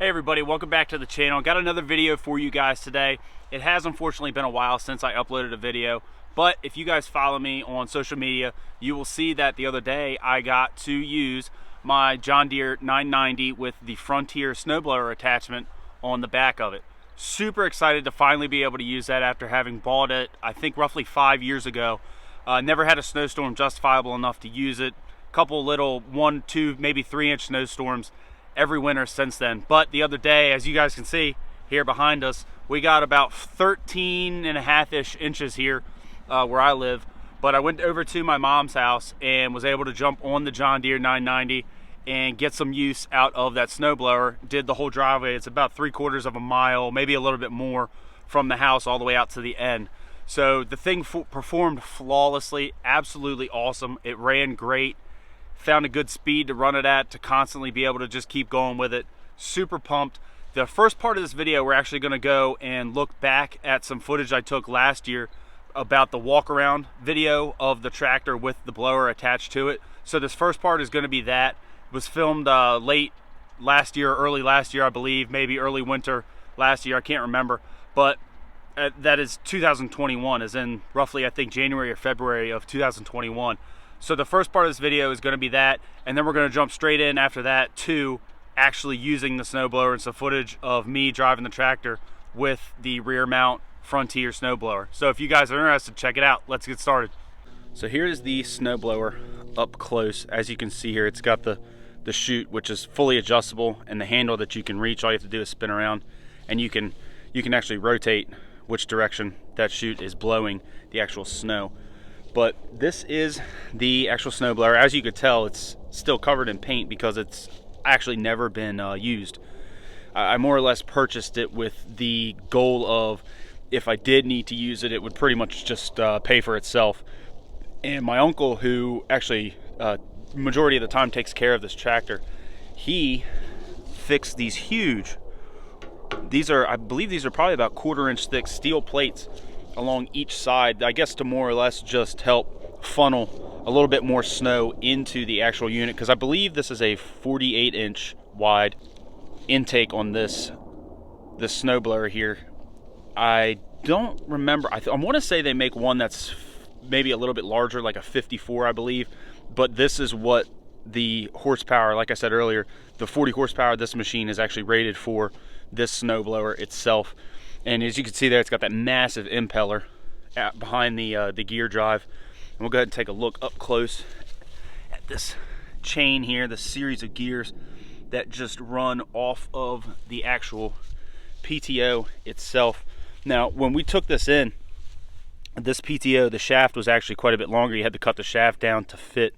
Hey everybody, welcome back to the channel. Got another video for you guys today. It has unfortunately been a while since I uploaded a video, but if you guys follow me on social media, you will see that the other day I got to use my John Deere 990 with the Frontier Snowblower attachment on the back of it. Super excited to finally be able to use that after having bought it, I think roughly 5 years ago. Never had a snowstorm justifiable enough to use it. Couple little 1, 2, maybe 3-inch snowstorms every winter since then. But the other day, as you guys can see here behind us, we got about 13.5-ish inches here where I live. But I went over to my mom's house and was able to jump on the John Deere 990 and get some use out of that snowblower. Did the whole driveway. It's about 3/4 of a mile, maybe a little bit more, from the house all the way out to the end. So the thing performed flawlessly, absolutely awesome. It ran great. Found a good speed to run it at, to constantly be able to just keep going with it. Super pumped. The first part of this video, we're actually going to go and look back at some footage I took last year about the walk around video of the tractor with the blower attached to it. So this first part is going to be that. It was filmed late last year, early last year I believe, maybe early winter last year, I can't remember. But that is 2021, as in roughly I think January or February of 2021. So the first part of this video is going to be that, and then we're going to jump straight in after that to actually using the snowblower and some footage of me driving the tractor with the rear mount Frontier snowblower. So if you guys are interested, check it out. Let's get started. So here's the snowblower up close. As you can see here, it's got the chute, which is fully adjustable, and the handle that you can reach. All you have to do is spin around, and you can actually rotate which direction that chute is blowing the actual snow. But this is the actual snowblower. As you could tell, it's still covered in paint because it's actually never been used. I more or less purchased it with the goal of, if I did need to use it, it would pretty much just pay for itself. And my uncle, who actually majority of the time takes care of this tractor, he fixed these huge, I believe these are probably about 1/4-inch thick steel plates along each side, I guess to more or less just help funnel a little bit more snow into the actual unit, because I believe this is a 48-inch wide intake on this snowblower here. I don't remember, I want to say they make one that's maybe a little bit larger, like a 54 I believe, but this is what the horsepower, like I said earlier, the 40 horsepower this machine is actually rated for this snowblower itself. And as you can see there, it's got that massive impeller behind the gear drive. And we'll go ahead and take a look up close at this chain here, the series of gears that just run off of the actual PTO itself. Now, when we took this in, this PTO, the shaft was actually quite a bit longer. You had to cut the shaft down to fit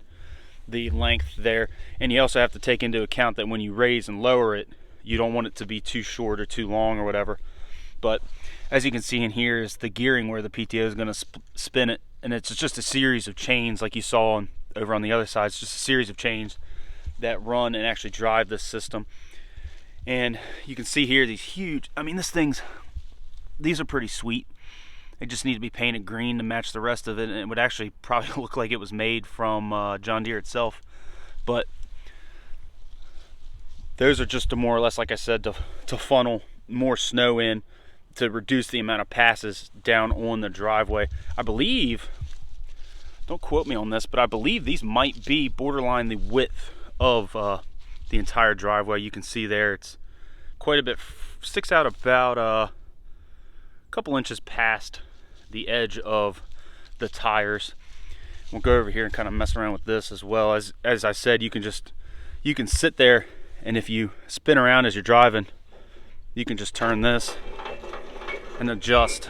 the length there. And you also have to take into account that when you raise and lower it, you don't want it to be too short or too long or whatever. But as you can see in here is the gearing where the PTO is going to spin it, and it's just a series of chains like you saw over on the other side. It's just a series of chains that run and actually drive this system. And you can see here these huge, I mean these are pretty sweet. They just need to be painted green to match the rest of it, and it would actually probably look like it was made from John Deere itself. But those are just to more or less, like I said, to funnel more snow in, to reduce the amount of passes down on the driveway. I believe, don't quote me on this, but I believe these might be borderline the width of the entire driveway. You can see there it's quite a bit, sticks out about a couple inches past the edge of the tires. We'll go over here and kind of mess around with this as well. As I said, you can sit there, and if you spin around as you're driving, you can just turn this and adjust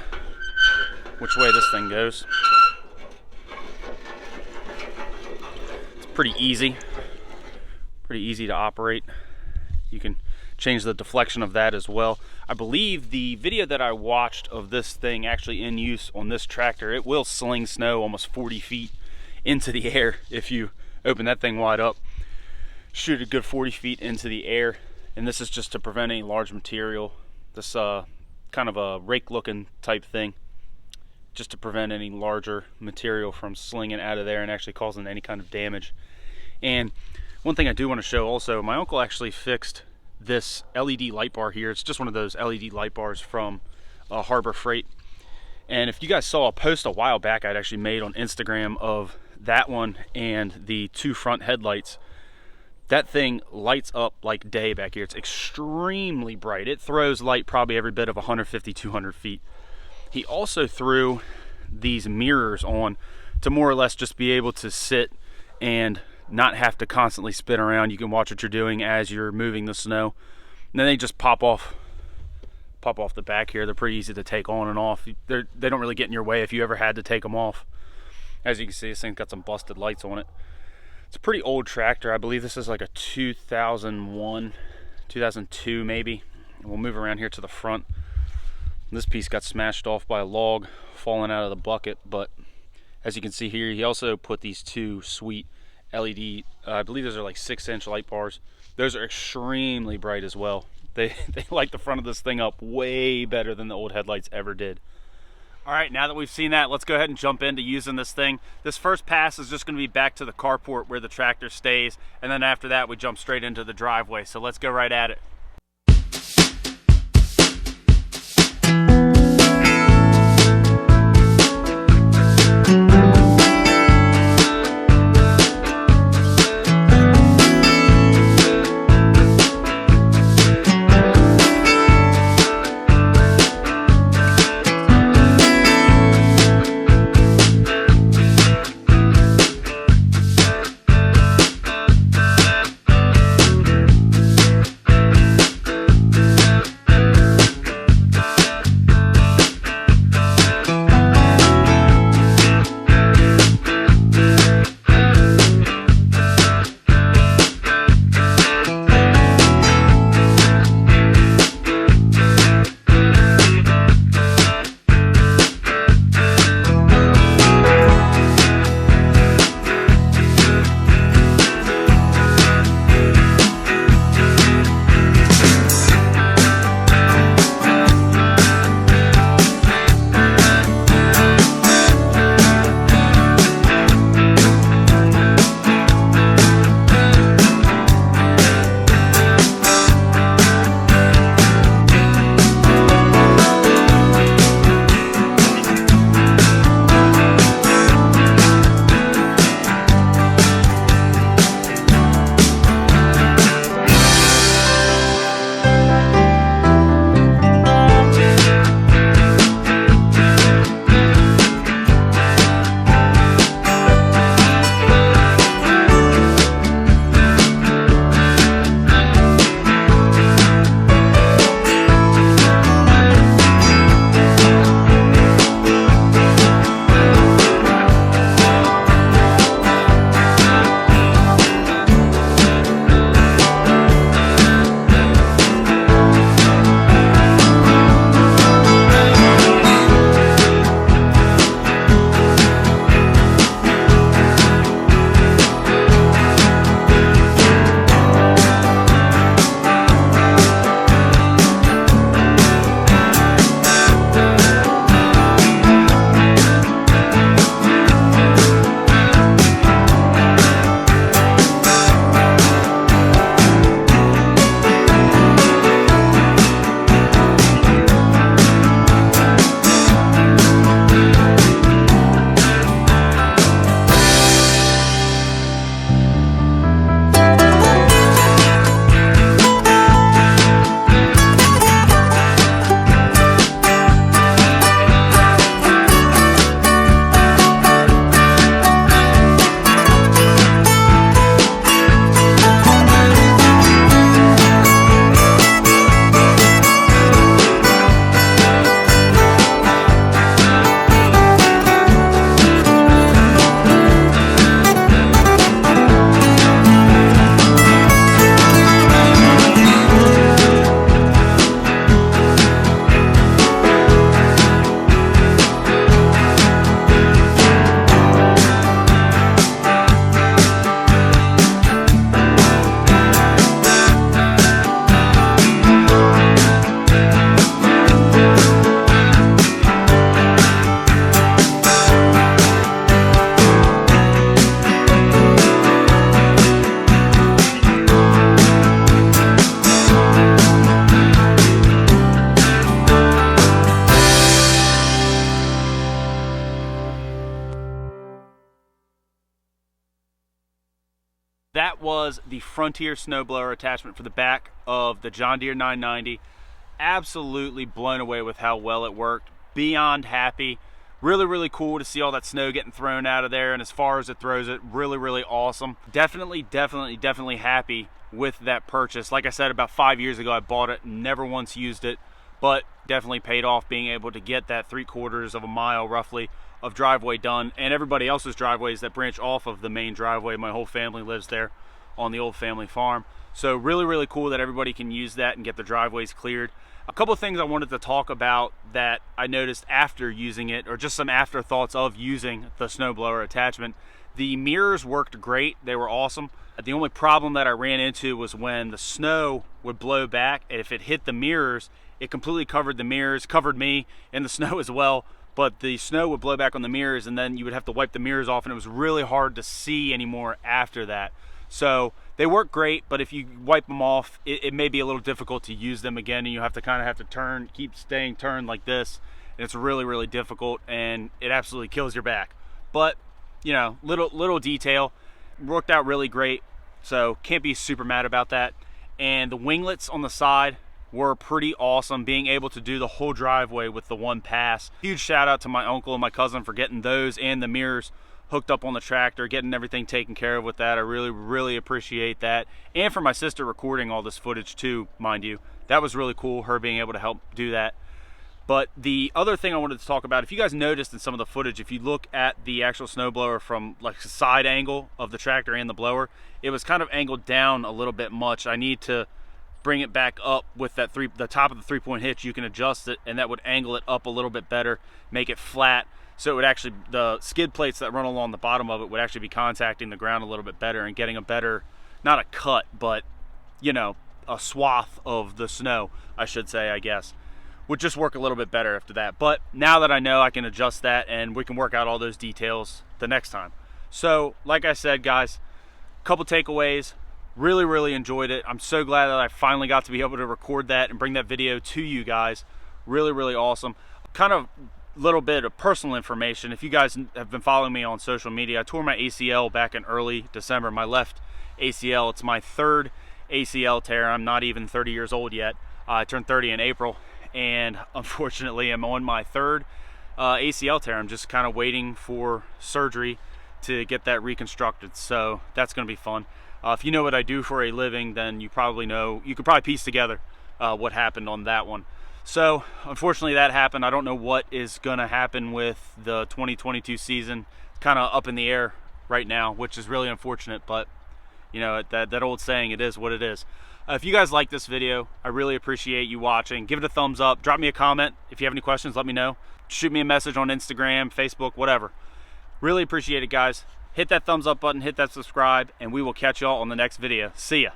which way this thing goes. It's pretty easy to operate. You can change the deflection of that as well. I believe the video that I watched of this thing actually in use on this tractor, it will sling snow almost 40 feet into the air if you open that thing wide up. Shoot a good 40 feet into the air, and this is just to prevent any large material. This kind of a rake looking type thing, just to prevent any larger material from slinging out of there and actually causing any kind of damage. And one thing I do want to show also, my uncle actually fixed this LED light bar here. It's just one of those LED light bars from Harbor Freight. And if you guys saw a post a while back I'd actually made on Instagram of that one and the two front headlights, that thing lights up like day back here. It's extremely bright. It throws light probably every bit of 150, 200 feet. He also threw these mirrors on to more or less just be able to sit and not have to constantly spin around. You can watch what you're doing as you're moving the snow. And then they just pop off the back here. They're pretty easy to take on and off. They don't really get in your way if you ever had to take them off. As you can see, this thing's got some busted lights on it. It's a pretty old tractor. I believe this is like a 2001, 2002 maybe. And we'll move around here to the front. This piece got smashed off by a log falling out of the bucket, but as you can see here, he also put these two sweet LED, I believe those are like 6-inch light bars. Those are extremely bright as well. They light the front of this thing up way better than the old headlights ever did. All right, now that we've seen that, let's go ahead and jump into using this thing. This first pass is just going to be back to the carport where the tractor stays, and then after that we jump straight into the driveway. So let's go right at it. was the Frontier Snowblower attachment for the back of the John Deere 990. Absolutely blown away with how well it worked. Beyond happy. Really cool to see all that snow getting thrown out of there, and as far as it throws it, really awesome. Definitely happy with that purchase. Like I said, about 5 years ago I bought it, never once used it, but definitely paid off being able to get that 3/4 of a mile roughly of driveway done, and everybody else's driveways that branch off of the main driveway. My whole family lives there on the old family farm. So really cool that everybody can use that and get their driveways cleared. A couple of things I wanted to talk about that I noticed after using it, or just some afterthoughts of using the snowblower attachment. The mirrors worked great, they were awesome. The only problem that I ran into was when the snow would blow back, and if it hit the mirrors, it completely covered the mirrors, covered me in the snow as well, but the snow would blow back on the mirrors, and then you would have to wipe the mirrors off, and it was really hard to see anymore after that. So they work great, but if you wipe them off, it may be a little difficult to use them again, and you have to turn, keep staying turned like this, and it's really difficult, and it absolutely kills your back. But you know, little detail, worked out really great, so can't be super mad about that. And the winglets on the side were pretty awesome, being able to do the whole driveway with the one pass. Huge shout out to my uncle and my cousin for getting those and the mirrors hooked up on the tractor, getting everything taken care of with that. I really appreciate that. And for my sister recording all this footage too, mind you. That was really cool, her being able to help do that. But the other thing I wanted to talk about, if you guys noticed in some of the footage, if you look at the actual snowblower from like a side angle of the tractor and the blower, it was kind of angled down a little bit much. I need to bring it back up with that the top of the 3-point hitch. You can adjust it, and that would angle it up a little bit better, make it flat. So it would actually, the skid plates that run along the bottom of it would actually be contacting the ground a little bit better and getting a better, not a cut, but you know, a swath of the snow, I should say, I guess. Would just work a little bit better after that. But now that I know, I can adjust that, and we can work out all those details the next time. So like I said, guys, a couple takeaways. Really enjoyed it. I'm so glad that I finally got to be able to record that and bring that video to you guys. Really awesome. Kind of little bit of personal information. If you guys have been following me on social media, I tore my ACL back in early December, my left ACL. It's my 3rd ACL tear. I'm not even 30 years old yet. I turned 30 in April, and unfortunately I'm on my 3rd ACL tear. I'm just kind of waiting for surgery to get that reconstructed, so that's going to be fun. If you know what I do for a living, then you probably know, you could probably piece together what happened on that one. So unfortunately that happened. I don't know what is going to happen with the 2022 season. Kind of up in the air right now, which is really unfortunate, but you know, that old saying, it is what it is. If you guys like this video, I really appreciate you watching. Give it a thumbs up, drop me a comment. If you have any questions, let me know. Shoot me a message on Instagram, Facebook, whatever. Really appreciate it, guys. Hit that thumbs up button, hit that subscribe, and we will catch y'all on the next video. See ya.